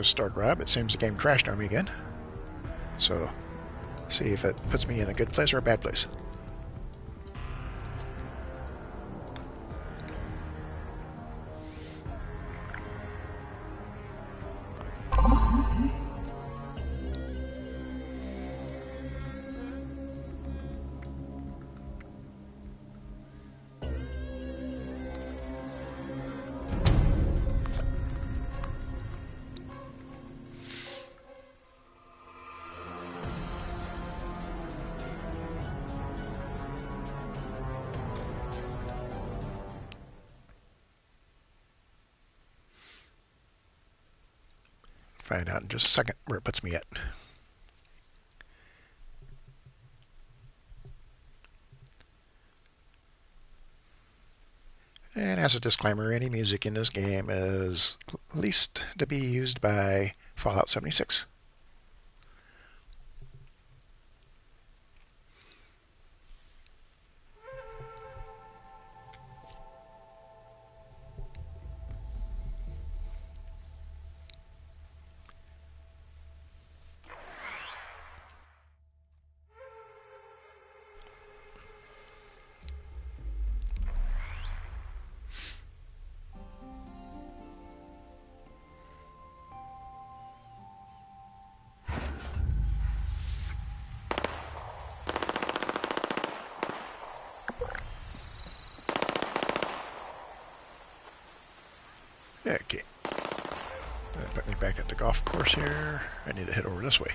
Start grab. It seems the game crashed on me again. So, see if it puts me in a good place or a bad place. Find out in just a second where it puts me at. And as a disclaimer, any music in this game is leased to be used by Fallout 76. Okay. That put me back at the golf course here. I need to head over this way.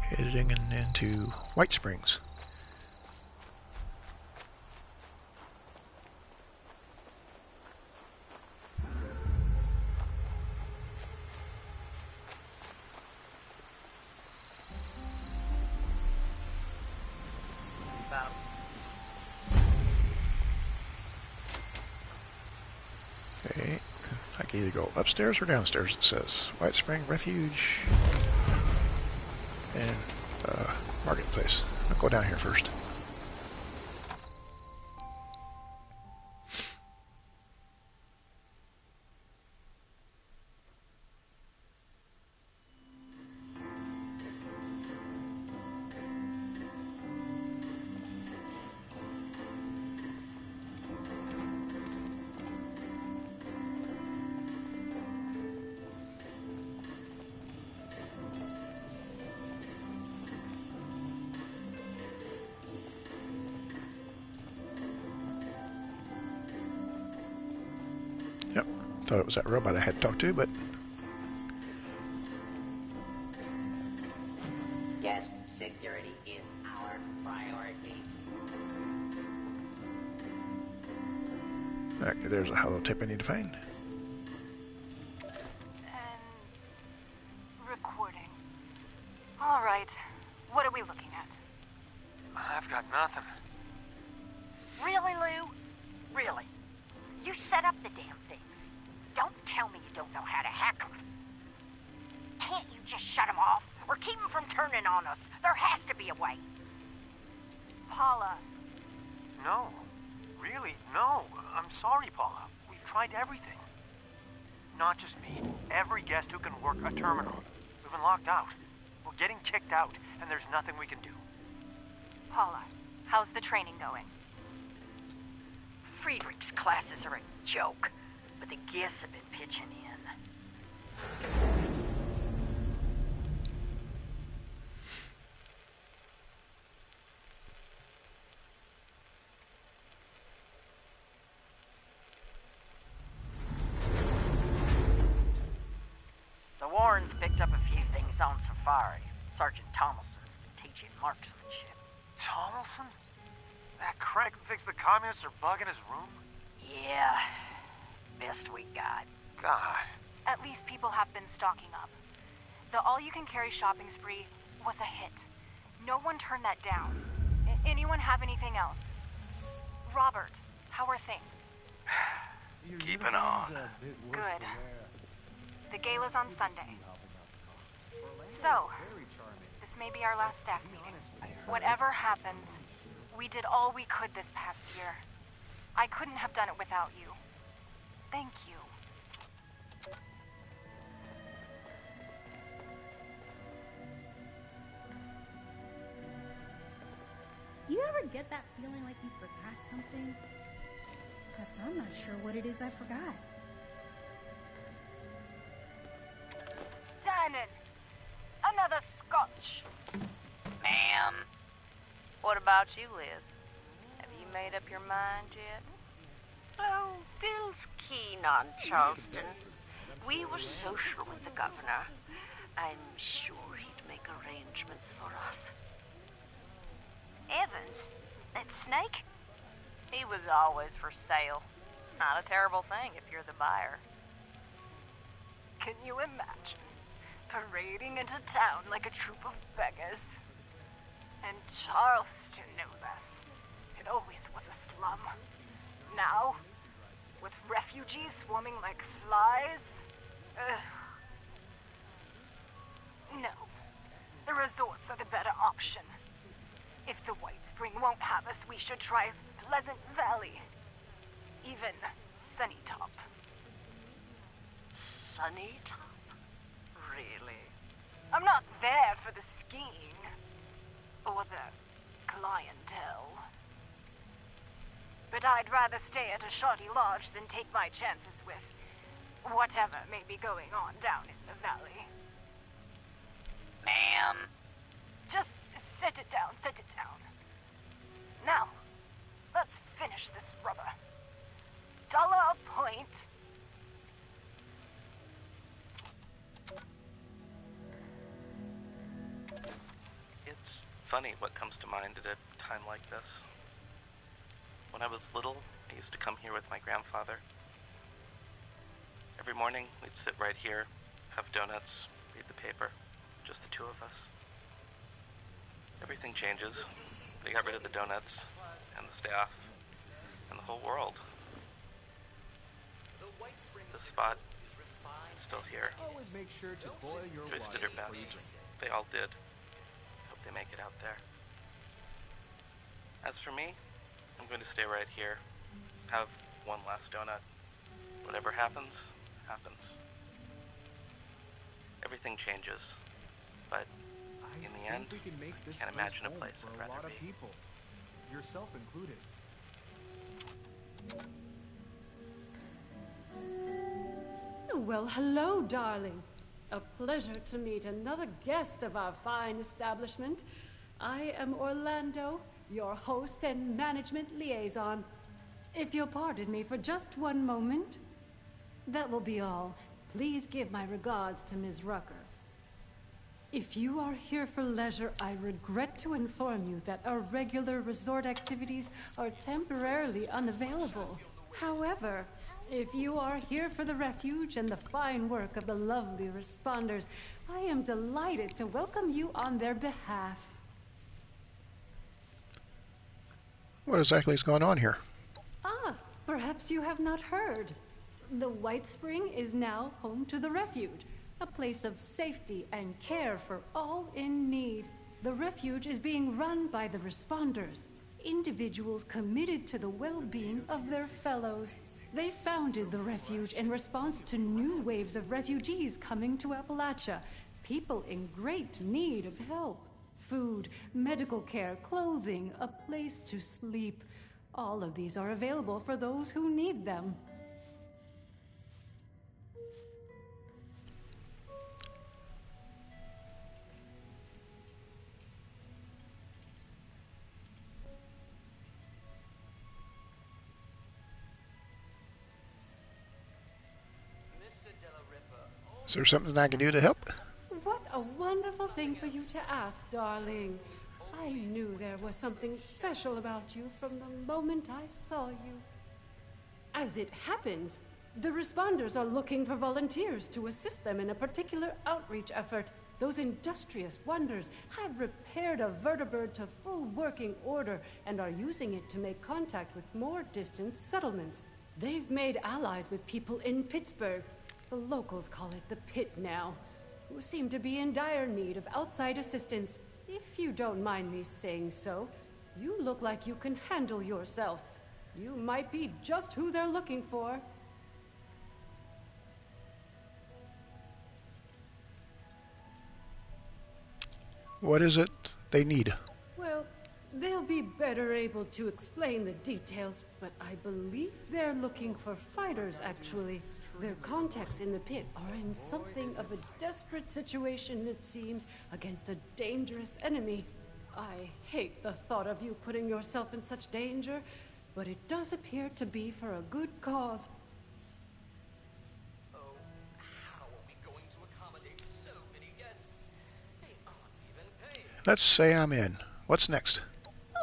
Heading into White Springs. Okay, I can either go upstairs or downstairs, it says. White Spring Refuge and Marketplace. I'll go down here first. Yep, thought it was that robot I had talked to, but... Guest security is our priority. Okay, there's a holotape I need to find. And... recording. All right, what are we looking at? I've got nothing. Really, Lou? Really? You set up the damn things. Don't tell me you don't know how to hack them. Can't you just shut them off? Or keep them from turning on us? There has to be a way. Paula. No. Really, no. I'm sorry, Paula. We've tried everything. Not just me. Every guest who can work a terminal. We've been locked out. We're getting kicked out, and there's nothing we can do. Paula, how's the training going? Friedrich's classes are a joke, but the guests have been pitching in. The Warrens picked up a few things on Safari. Sergeant Thomason's been teaching marksmanship. Thomason? That crank who thinks the communists are bugging his room? Yeah, best we got. God. At least people have been stocking up. The all-you-can-carry shopping spree was a hit. No one turned that down. Anyone have anything else? Robert, how are things? Keeping on. Good. The gala's on Sunday. So, this may be our last staff meeting. Whatever happens, we did all we could this past year. I couldn't have done it without you. Thank you. You ever get that feeling like you forgot something? Except I'm not sure what it is I forgot. Tannen! Another scotch! Ma'am. What about you, Liz? Have you made up your mind yet? Oh, Bill's keen on Charleston. We were social with the governor. I'm sure he'd make arrangements for us. Evans, that snake? He was always for sale. Not a terrible thing if you're the buyer. Can you imagine? Parading into town like a troop of beggars. And Charleston knew this. It always was a slum. Now, with refugees swarming like flies? Ugh. No. The resorts are the better option. If the White Spring won't have us, we should try Pleasant Valley. Even Sunnytop. Sunnytop? Really? I'm not there for the skiing. Or the clientele. But I'd rather stay at a shoddy lodge than take my chances with whatever may be going on down in the valley. Ma'am. Just set it down, set it down. Now, let's finish this rubber. $1 a point. It's funny what comes to mind at a time like this. When I was little, I used to come here with my grandfather. Every morning, we'd sit right here, have donuts, read the paper, just the two of us. Everything changes. They got rid of the donuts, and the staff, and the whole world. The spot is still here. Always make sure to boil your They did water their before best. you drink. They all did. Hope they make it out there. As for me, I'm going to stay right here. Have one last donut. Whatever happens, happens. Everything changes. But in the end, we can make this can't place imagine a home place for I'd a rather lot of be. people, yourself included. Well, hello, darling. A pleasure to meet another guest of our fine establishment. I am Orlando, your host and management liaison. If you'll pardon me for just one moment. That will be all. Please give my regards to Ms. Rucker. If you are here for leisure, I regret to inform you that our regular resort activities are temporarily unavailable. However, if you are here for the refuge and the fine work of the lovely responders, I am delighted to welcome you on their behalf. What exactly is going on here? Ah, perhaps you have not heard. The White Spring is now home to the refuge, a place of safety and care for all in need. The refuge is being run by the responders, individuals committed to the well-being of their fellows. They founded the refuge in response to new waves of refugees coming to Appalachia, people in great need of help. Food, medical care, clothing, a place to sleep. All of these are available for those who need them. Is there something I can do to help? What a wonderful thing for you to ask, darling. I knew there was something special about you from the moment I saw you. As it happens, the responders are looking for volunteers to assist them in a particular outreach effort. Those industrious wonders have repaired a vertibird to full working order and are using it to make contact with more distant settlements. They've made allies with people in Pittsburgh, The locals call it the Pit now, who seem to be in dire need of outside assistance. If you don't mind me saying so, you look like you can handle yourself. You might be just who they're looking for. What is it they need? Well, they'll be better able to explain the details, but I believe they're looking for fighters, actually. Their contacts in the Pit are in something of a desperate situation, it seems, against a dangerous enemy. I hate the thought of you putting yourself in such danger, but it does appear to be for a good cause. Oh, how are we going to accommodate so many guests? They aren't even paying. Let's say I'm in. What's next?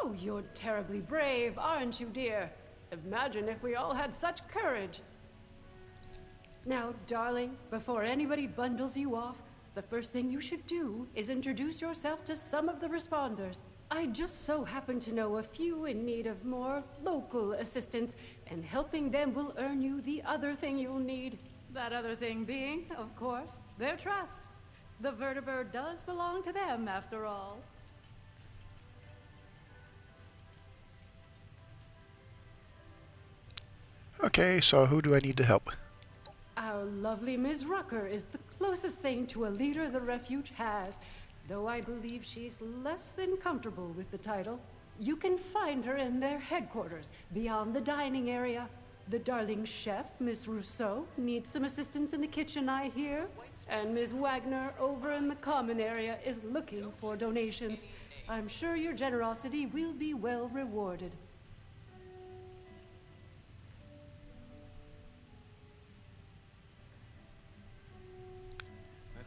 Oh, you're terribly brave, aren't you, dear? Imagine if we all had such courage. Now, darling, before anybody bundles you off, the first thing you should do is introduce yourself to some of the responders. I just so happen to know a few in need of more local assistance, and helping them will earn you the other thing you'll need. That other thing being, of course, their trust. The vertebird does belong to them, after all. Okay, so who do I need to help? Our lovely Ms. Rucker is the closest thing to a leader the refuge has, though I believe she's less than comfortable with the title. You can find her in their headquarters, beyond the dining area. The darling chef, Miss Rousseau, needs some assistance in the kitchen, I hear. And Ms. Wagner, over in the common area, is looking for donations. I'm sure your generosity will be well rewarded.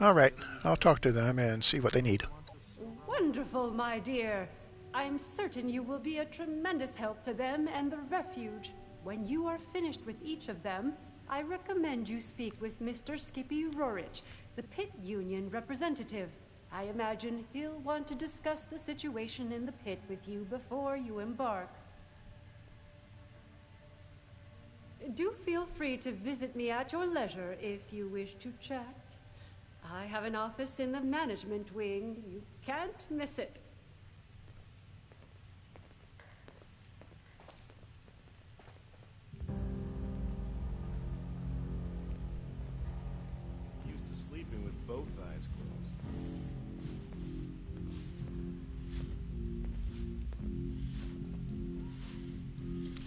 All right, I'll talk to them and see what they need. Wonderful, my dear. I'm certain you will be a tremendous help to them and the refuge. When you are finished with each of them, I recommend you speak with Mr. Skippy Rorich, the Pit Union representative. I imagine he'll want to discuss the situation in the pit with you before you embark. Do feel free to visit me at your leisure if you wish to chat. I have an office in the management wing. You can't miss it. Used to sleeping with both eyes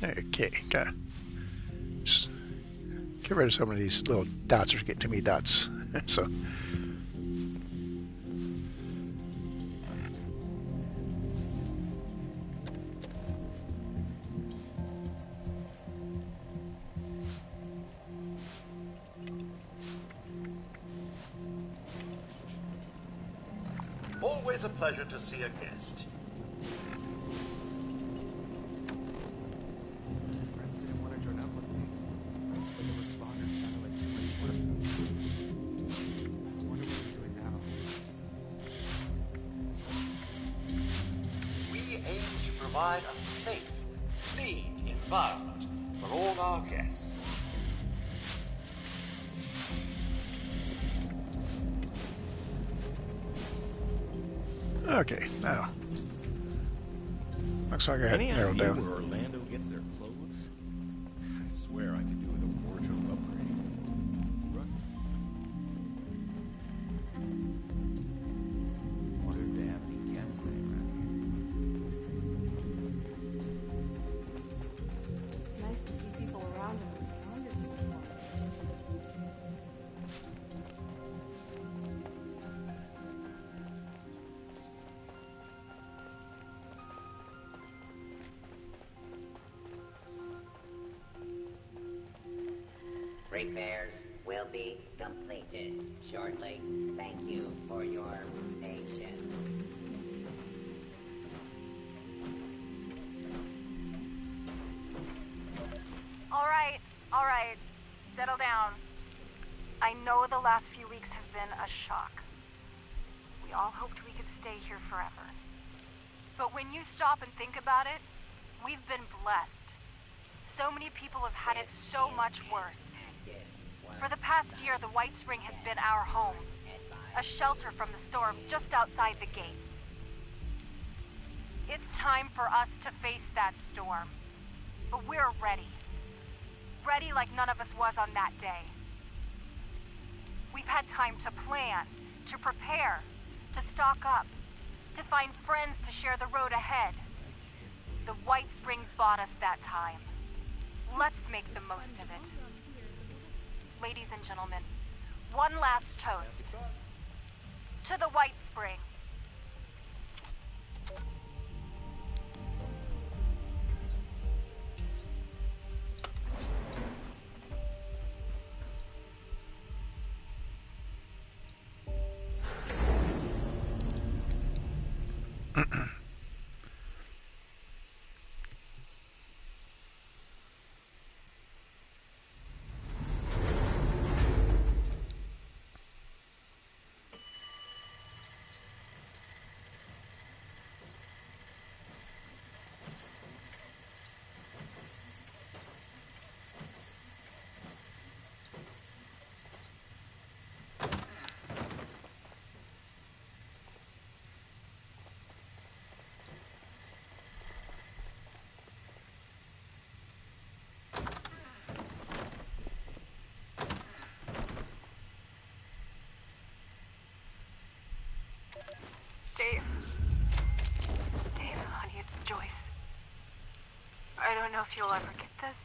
closed. Okay, gotta just get rid of some of these little dots. Are getting too many dots. So. Always a pleasure to see a guest. Friends didn't want to join up with me. But the responders sounded like too much work. I wonder what they're doing now. We aim to provide a safe, clean environment for all our guests. Okay, now looks like I had Any narrowed idea down. where Orlando gets their clothes? I swear I could do with a wardrobe upgrade. Wonder if they have any cameras laying around. It's nice to see people around and responders before. Repairs will be completed shortly. Thank you for your patience. All right. Settle down. I know the last few weeks have been a shock. We all hoped we could stay here forever. But when you stop and think about it, we've been blessed. So many people have had it so much worse. For the past year, the White Spring has been our home. A shelter from the storm just outside the gates. It's time for us to face that storm. But we're ready. Ready like none of us was on that day. We've had time to plan, to prepare, to stock up, to find friends to share the road ahead. The White Spring bought us that time. Let's make the most of it. Ladies and gentlemen, one last toast. To the White Spring. Dave, honey, it's Joyce. I don't know if you'll ever get this,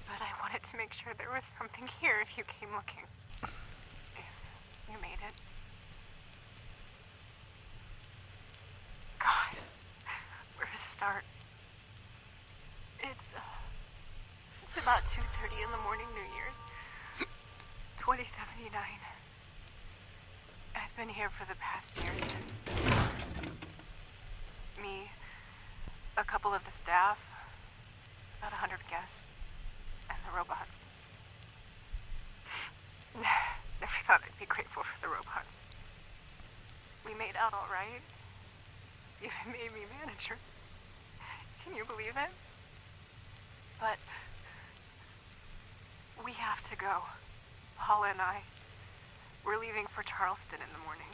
but I wanted to make sure there was something here if you came looking. If you made it. God, where to start? It's about 2:30 in the morning, New Year's, 2079. I've been here for the past year since me, a couple of the staff, about 100 guests, and the robots. Never thought I'd be grateful for the robots. We made out all right. Even made me manager. Can you believe it? But we have to go. Paula and I. We're leaving for Charleston in the morning.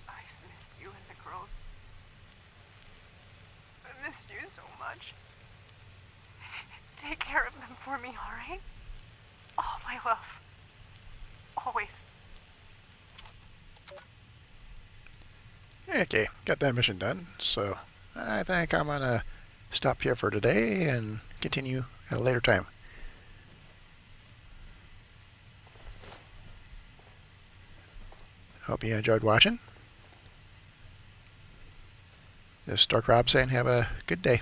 I've missed you and the girls. I missed you so much. Take care of them for me, all right? All my love. Always. Okay, got that mission done. So I think I'm going to stop here for today and continue at a later time. Hope you enjoyed watching. This is Stark Rob saying have a good day.